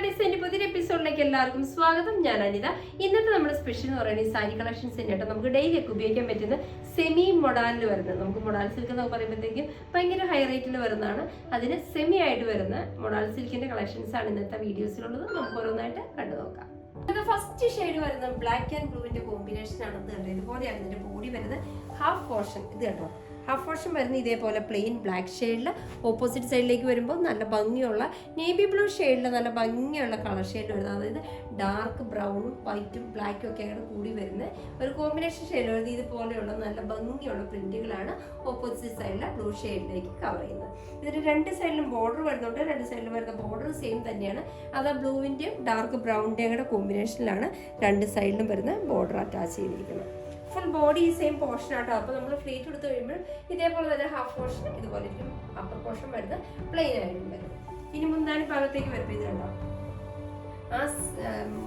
ഡിസൈൻ്റെ പുതിയൊരു എപ്പിസോഡിലേക്ക് എല്ലാവർക്കും സ്വാഗതം. ഞാൻ അനിത. ഇന്നത്തെ നമ്മുടെ സ്പെഷ്യൽ എന്ന് പറയുന്നത് സാരി കളക്ഷൻസ് തന്നെയാട്ടോ. നമുക്ക് ഡെയിലി ഒക്കെ ഉപയോഗിക്കാൻ പറ്റുന്ന സെമി മൊഡാലിൽ വരുന്നത്. നമുക്ക് മൊഡാൽ സിൽക്ക് എന്ന് പറയുമ്പോഴത്തേക്കും ഭയങ്കര ഹൈ റേറ്റിൽ വരുന്നതാണ്. അതിന് സെമി ആയിട്ട് വരുന്ന മൊഡാൽ സിൽക്കിന്റെ കളക്ഷൻസ് ആണ് ഇന്നത്തെ വീഡിയോസിലുള്ളത്. നമുക്ക് ഓരോന്നായിട്ട് കണ്ടു നോക്കാം. ഫസ്റ്റ് ഷെയ്ഡ് വരുന്നത് ബ്ലാക്ക് ആൻഡ് ബ്ലൂവിന്റെ കോമ്പിനേഷൻ ആണ്. ഇതുപോലെയാണ് ഇതിന്റെ ബോഡി വരുന്നത്. ഹാഫ് പോർഷൻ ഇത് കണ്ടോ, ഹാഫ് പോർഷൻ വരുന്നത് ഇതേപോലെ പ്ലെയിൻ ബ്ലാക്ക് ഷെയ്ഡിൽ. ഓപ്പോസിറ്റ് സൈഡിലേക്ക് വരുമ്പോൾ നല്ല ഭംഗിയുള്ള നേവി ബ്ലൂ ഷെയ്ഡിൽ നല്ല ഭംഗിയുള്ള കളർ ഷെയ്ഡ് വരുന്നത്. അതായത് ഡാർക്ക് ബ്രൗണും വൈറ്റും ബ്ലാക്കും ഒക്കെ അങ്ങനെ കൂടി വരുന്ന ഒരു കോമ്പിനേഷൻ ഷെയ്ഡ് വരുന്നത്. ഇതുപോലെയുള്ള നല്ല ഭംഗിയുള്ള പ്രിന്റുകളാണ് ഓപ്പോസിറ്റ് സൈഡിലെ ബ്ലൂ ഷെയ്ഡിലേക്ക് കവർ ചെയ്യുന്നത്. ഇതിന് രണ്ട് സൈഡിലും ബോർഡർ വരുന്നുണ്ട്. രണ്ട് സൈഡിലും വരുന്ന ബോർഡർ സെയിം തന്നെയാണ്. അത് ബ്ലൂവിൻ്റെയും ഡാർക്ക് ബ്രൗണിൻ്റെയും കൂടെ കോമ്പിനേഷനിലാണ് രണ്ട് സൈഡിലും വരുന്ന ബോർഡർ അറ്റാച്ച് ചെയ്തിരിക്കുന്നത്. ഫുൾ ബോഡി സെയിം പോർഷൻ ആട്ടോ. അപ്പോൾ നമ്മൾ ഫ്ലീറ്റ് എടുത്ത് കഴിയുമ്പോൾ ഇതേപോലെ തന്നെ ഹാഫ് പോർഷൻ ഇതുപോലെ ഇരിക്കും. അപ്പർ പോർഷൻ വരുന്നത് പ്ലെയിൻ ആയിട്ടും വരും. ഇനി മുന്താണി ഭാഗത്തേക്ക് വരുമ്പോൾ ഇത് കണ്ടോ, ആ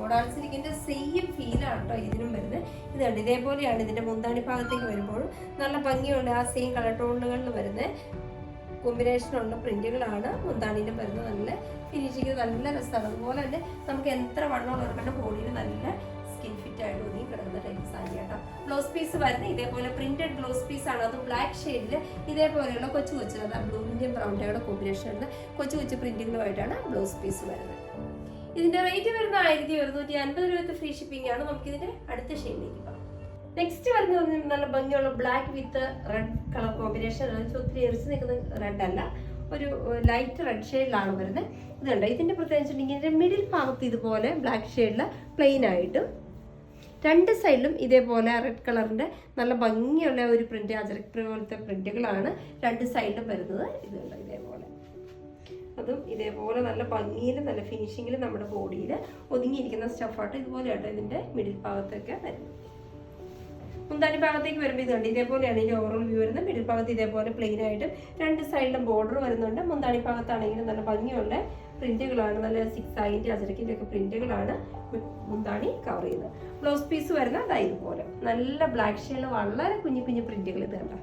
മൊഡാൽ സിൽക്കിന്റെ സെയിം ഫീലാണ് കേട്ടോ ഇതിനും വരുന്നത്. ഇത് കണ്ട് ഇതേപോലെയാണ് ഇതിന്റെ മുന്താണി ഭാഗത്തേക്ക് വരുമ്പോൾ നല്ല ഭംഗിയുള്ള ആ സെയിം കളർ ടോണുകളിൽ വരുന്ന കോമ്പിനേഷനുള്ള പ്രിന്റുകളാണ് മുന്താണിയിലും വരുന്നത്. നല്ല ഫിനിഷിങ് നല്ല രസമാണ്. അതുപോലെ തന്നെ നമുക്ക് എത്ര വണ്ണമുള്ളവർക്കുണ്ട് ബോഡിയിൽ നല്ല സ്കിൻ ഫിറ്റ് ആയിട്ട് ഒതുങ്ങി കിടക്കുന്ന ടൈപ്പ് സാരി കേട്ടോ. ബ്ലൗസ് പീസ് വരുന്നത് ഇതേപോലെ പ്രിന്റഡ് ബ്ലൗസ് പീസ് ആണ്. അത് ബ്ലാക്ക് ഷെയ്ഡിൽ ഇതേപോലെയുള്ള കൊച്ചു കൊച്ചു, അതായത് ബ്ലൂവിന്റെയും ബ്രൗണിന്റെയും കോമ്പിനേഷൻ വരുന്ന കൊച്ചു കൊച്ചു പ്രിന്റുകളുമായിട്ടാണ് ബ്ലൗസ് പീസ് വരുന്നത്. ഇതിന്റെ റേറ്റ് വരുന്ന 1150 രൂപ ഫ്രീ ഷിപ്പിംഗ് ആണ്. നമുക്ക് ഇതിന്റെ അടുത്ത ഷെയ്ഡിലേക്ക് പോകാം. നെക്സ്റ്റ് വരുന്നത് നല്ല ഭംഗിയുള്ള black with red colour combination. ഒത്തിരി എറിച്ച് നിൽക്കുന്ന റെഡ് അല്ല, ഒരു ലൈറ്റ് റെഡ് ഷെയ്ഡിലാണ് വരുന്നത്. ഇതുണ്ട്. ഇതിന്റെ പ്രത്യേകത വെച്ചിട്ടുണ്ടെങ്കിൽ ഇതിന്റെ മിഡിൽ ഭാഗത്ത് ഇതുപോലെ ബ്ലാക്ക് ഷെയ്ഡിൽ പ്ലെയിൻ ആയിട്ടും രണ്ട് സൈഡിലും ഇതേപോലെ റെഡ് കളറിന്റെ നല്ല ഭംഗിയുള്ള ഒരു പ്രിന്റ്, അജരക്ക് പോലത്തെ പ്രിന്റുകളാണ് രണ്ട് സൈഡിലും വരുന്നത്. ഇതുണ്ട് ഇതേപോലെ. അതും ഇതേപോലെ നല്ല ഭംഗിയിൽ നല്ല ഫിനിഷിങ്ങിൽ നമ്മുടെ ബോഡിയിൽ ഒതുങ്ങിയിരിക്കുന്ന സ്റ്റഫായിട്ട് ഇതുപോലെയാട്ടോ ഇതിന്റെ മിഡിൽ ഭാഗത്തൊക്കെ വരുന്നത്. മുന്താണി ഭാഗത്തേക്ക് വരുമ്പോൾ ഇത് കണ്ട് ഇതേപോലെയാണ് ഇതിന്റെ ഓവറോൾ വ്യൂ വരുന്നത്. മിഡിൽ ഭാഗത്ത് ഇതേപോലെ പ്ലെയിൻ ആയിട്ട് രണ്ട് സൈഡിലും ബോർഡർ വരുന്നുണ്ട്. മുന്താണി ഭാഗത്താണെങ്കിലും നല്ല ഭംഗിയുള്ള പ്രിന്റുകളാണ്, നല്ല സിക്സ് ആയിന്റെ അജരക്കിന്റെ ഒക്കെ പ്രിന്റുകളാണ് മുന്താണി കവർ ചെയ്യുന്നത്. ബ്ലൗസ് പീസ് വരുന്നത് അതായത് ഇതുപോലെ നല്ല ബ്ലാക്ക് ഷെയ്ഡിൽ വളരെ കുഞ്ഞു കുഞ്ഞു പ്രിന്റുകൾ. ഇത് കണ്ട,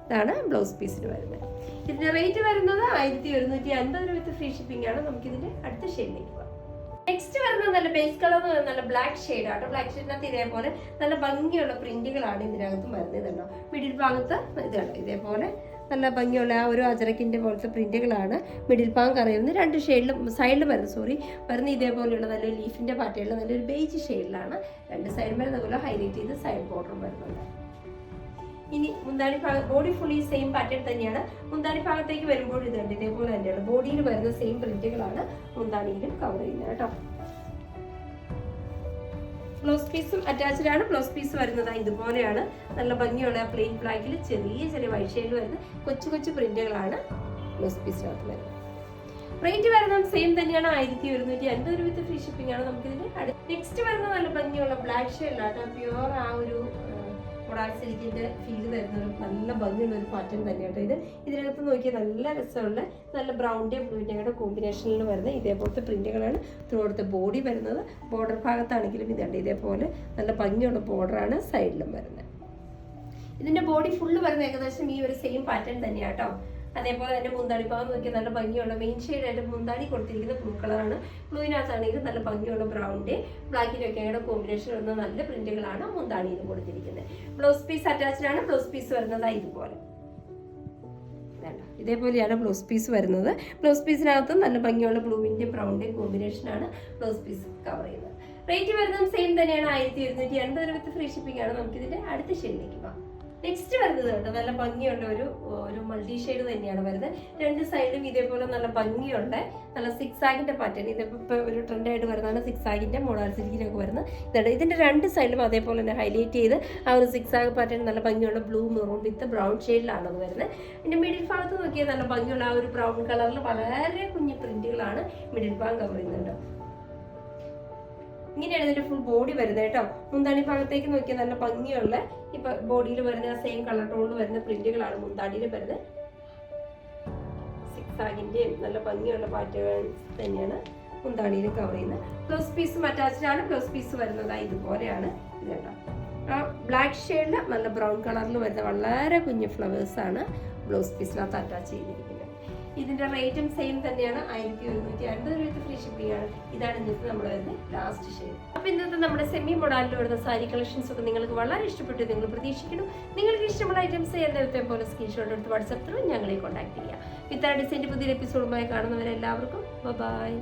ഇതാണ് ബ്ലൗസ് പീസിന് വരുന്നത്. ഇതിന്റെ റേറ്റ് വരുന്നത് 1150 രൂപ ഫ്രീ ഷിപ്പിംഗ് ആണ്. നമുക്ക് ഇതിന്റെ അടുത്ത ഷെയ്ഡിലേക്ക് പോകാം. നെക്സ്റ്റ് വരുന്നത് നല്ല ബേസ് കളർ എന്ന് പറയുന്നത് നല്ല ബ്ലാക്ക് ഷെയ്ഡ് ആട്ടോ. ബ്ലാക്ക് ഷെയ്ഡിനകത്ത് ഇതേപോലെ നല്ല ഭംഗിയുള്ള പ്രിന്റുകളാണ് ഇതിനകത്തും വരുന്നത്. ഇതുണ്ടോ, മിഡിൽ ഭാഗത്ത് ഇത് കണ്ടോ ഇതേപോലെ നല്ല ഭംഗിയുള്ള ആ ഒരു അജരക്കിന്റെ പോലത്തെ പ്രിന്റുകളാണ് മിഡിൽ ഭാഗം അറിയുന്നത്. രണ്ട് ഷെയ്ഡിലും സൈഡിലും വരുന്ന ഇതേപോലെയുള്ള നല്ലൊരു ലീഫിന്റെ പാറ്റേണിൽ നല്ലൊരു ബേജ് ഷെയ്ഡിലാണ് രണ്ട് സൈഡും വരുന്നത്. അതുപോലെ ഹൈലൈറ്റ് ചെയ്ത് സൈഡ് ബോർഡറും വരുന്നുണ്ട്. ഇനി മുന്താണി ഭാഗം ബോഡി ഫുള്ളി സെയിം പാറ്റേൺ തന്നെയാണ്. മുന്താണി ഭാഗത്തേക്ക് വരുമ്പോൾ ഇതുണ്ട് ഇതേപോലെ തന്നെയാണ് ബോഡിയിൽ വരുന്ന സെയിം പ്രിന്റുകളാണ് മുന്താണിയിലും കവർ ചെയ്യുന്നത് കേട്ടോ. ബ്ലൗസ് പീസും അറ്റാച്ച്ഡ് ആണ്. ബ്ലൗസ് പീസ് വരുന്നത് ഇതുപോലെയാണ്. നല്ല ഭംഗിയുള്ള പ്ലെയിൻ ബ്ലാക്കിൽ ചെറിയ ചെറിയ വൈറ്റ് ഷെയ്ഡിൽ വരുന്ന കൊച്ചു കൊച്ചു പ്രിന്റുകളാണ് ബ്ലൗസ് പീസിനകത്ത് വരുന്നത്. റേറ്റ് വരുന്നത് സെയിം തന്നെയാണ്. 1150 രൂപ ഫ്രീ ഷിപ്പിംഗ് ആണ്. നമുക്ക് ഇതിന്റെ നെക്സ്റ്റ് വരുന്നത് നല്ല ഭംഗിയുള്ള ബ്ലാക്ക് ഷെയ്ഡിലാണ്. പ്യുവർ ആ ഒരു മൊഡാൽ സിൽക്കിന്റെ ഫീൽ തരുന്ന ഒരു നല്ല ഭംഗിയുള്ള ഒരു പാറ്റേൺ തന്നെയാട്ടോ ഇത്. ഇതിനകത്ത് നോക്കിയാൽ നല്ല രസമുള്ള നല്ല ബ്രൗണിന്റെയും ബ്ലൂവിന്റെയും കൂടെ കോമ്പിനേഷനിൽ വരുന്ന ഇതേപോലത്തെ പ്രിന്റുകളാണ് ത്രൂ ഔട്ട് ബോഡി വരുന്നത്. ബോർഡർ ഭാഗത്താണെങ്കിലും ഇതുണ്ട് ഇതേപോലെ നല്ല ഭംഗിയുള്ള ബോർഡറാണ് സൈഡിലും വരുന്നത്. ഇതിന്റെ ബോഡി ഫുള്ള് വരുന്ന ഏകദേശം ഈ ഒരു സെയിം പാറ്റേൺ തന്നെയാട്ടോ. അതേപോലെ തന്നെ മുന്താണി ഭാഗം നോക്കിയാൽ നല്ല ഭംഗിയുള്ള മെയിൻ ഷെയ്ഡായിട്ട് മുന്താണി കൊടുത്തിരിക്കുന്ന ബ്ലൂ കളറാണ്. ബ്ലൂവിനകത്താണെങ്കിൽ നല്ല ഭംഗിയുള്ള ബ്രൗണിന്റെ ബ്ലാക്കിന്റെ ഒക്കെ കോമ്പിനേഷൻ വരുന്ന നല്ല പ്രിന്റുകളാണ് മുന്താണിയിൽ കൊടുത്തിരിക്കുന്നത്. ബ്ലൗസ് പീസ് അറ്റാച്ച്ഡ് ആണ്. ബ്ലൗസ് പീസ് വരുന്നത് ഇതുപോലെ ഇതേപോലെയാണ് ബ്ലൗസ് പീസ് വരുന്നത്. ബ്ലൗസ് പീസിനകത്ത് നല്ല ഭംഗിയുള്ള ബ്ലൂവിന്റെ ബ്രൗണിന്റെ കോമ്പിനേഷനാണ് ബ്ലൗസ് പീസ് കവർ ചെയ്യുന്നത്. റേറ്റ് വരുന്നത് സെയിം തന്നെയാണ്. 1250 രൂപ ഫ്രീ ഷിപ്പിംഗ് ആണ്. നമുക്ക് ഇതിന്റെ അടുത്ത ഷെയ്ഡിലേക്ക് പോകാം. നെക്സ്റ്റ് വരുന്നത് കേട്ടോ നല്ല ഭംഗിയുള്ള ഒരു മൾട്ടി ഷെയ്ഡ് തന്നെയാണ് വരുന്നത്. രണ്ട് സൈഡും ഇതേപോലെ നല്ല ഭംഗിയുണ്ട് നല്ല സിക്സ് ആഗിന്റെ പാറ്റേൺ. ഇതിപ്പോൾ ഒരു ട്രെൻഡായിട്ട് വരുന്നതാണ് സിക്സ് ആഗിന്റെ മൊഡാൽ സിൽക്കിനൊക്കെ വരുന്നത്. ഇതുണ്ട് ഇതിന്റെ രണ്ട് സൈഡിലും അതേപോലെ തന്നെ ഹൈലൈറ്റ് ചെയ്ത് ആ ഒരു സിക്സ് ആഗ് പാറ്റേൺ നല്ല ഭംഗിയുള്ള ബ്ലൂ മെറൂൺ വിത്ത് ബ്രൗൺ ഷെയ്ഡിലാണ് അത് വരുന്നത്. ഇതിന്റെ മിഡിൽ ഭാഗത്ത് നോക്കിയാൽ നല്ല ഭംഗിയുള്ള ആ ഒരു ബ്രൗൺ കളറിൽ വളരെ കുഞ്ഞു പ്രിന്റുകളാണ് മിഡിൽ ഭാഗം കവർ ചെയ്യുന്നുണ്ട്. ഇങ്ങനെയാണ് ഇതിന്റെ ഫുൾ ബോഡി വരുന്നത് കേട്ടോ. മുന്താണി ഭാഗത്തേക്ക് നോക്കിയാൽ നല്ല ഭംഗിയുള്ള ഇപ്പൊ ബോഡിയിൽ വരുന്ന സെയിം കളർ ടോണിൽ വരുന്ന പ്രിന്റുകളാണ് മുന്താണിയിൽ വരുന്നത്. സിക്സ് ആഗിന്റെയും നല്ല ഭംഗിയുള്ള പാറ്റേൺ തന്നെയാണ് മുന്താണിയിൽ കവർ ചെയ്യുന്നത്. ബ്ലൗസ് പീസും അറ്റാച്ച്ഡ് ആണ്. ബ്ലൗസ് പീസ് വരുന്നത് ഇതുപോലെയാണ്. ഇത് കേട്ടോ ആ ബ്ലാക്ക് ഷെയ്ഡിൽ നല്ല ബ്രൗൺ കളറിൽ വരുന്ന വളരെ കുഞ്ഞു ഫ്ലവേഴ്സ് ആണ് ബ്ലൗസ് പീസിനകത്ത് അറ്റാച്ച് ചെയ്തിരിക്കുന്നത്. ഇതിന്റെ റേറ്റും സെയിം തന്നെയാണ്, 1150 രൂപ ഫ്രീ ഷിപ്പിംഗ് ആണ്. ഇതാണ് ഇന്നത്തെ നമ്മുടെ ലാസ്റ്റ് ഷെയ്ഡ്. അപ്പൊ ഇന്നത്തെ നമ്മുടെ സെമി മൊഡാലിൽ വരുന്ന സാരി കളക്ഷൻസ് ഒക്കെ നിങ്ങൾക്ക് വളരെ ഇഷ്ടപ്പെട്ടു നിങ്ങൾ പ്രതീക്ഷിക്കുന്നു. നിങ്ങൾക്ക് ഇഷ്ടമുള്ള ഐറ്റംസ് എല്ലാവരുടെ പോലെ സ്ക്രീൻഷോട്ട് എടുത്ത് വാട്സ്ആപ്പ് ത്രൂ ഞങ്ങളെ കോൺടാക്ട് ചെയ്യുക. വിത്ത് ഡിസൈൻ്റെ പുതിയൊരു എപ്പിസോഡുമായി കാണുന്നവരെല്ലാവർക്കും ബൈ.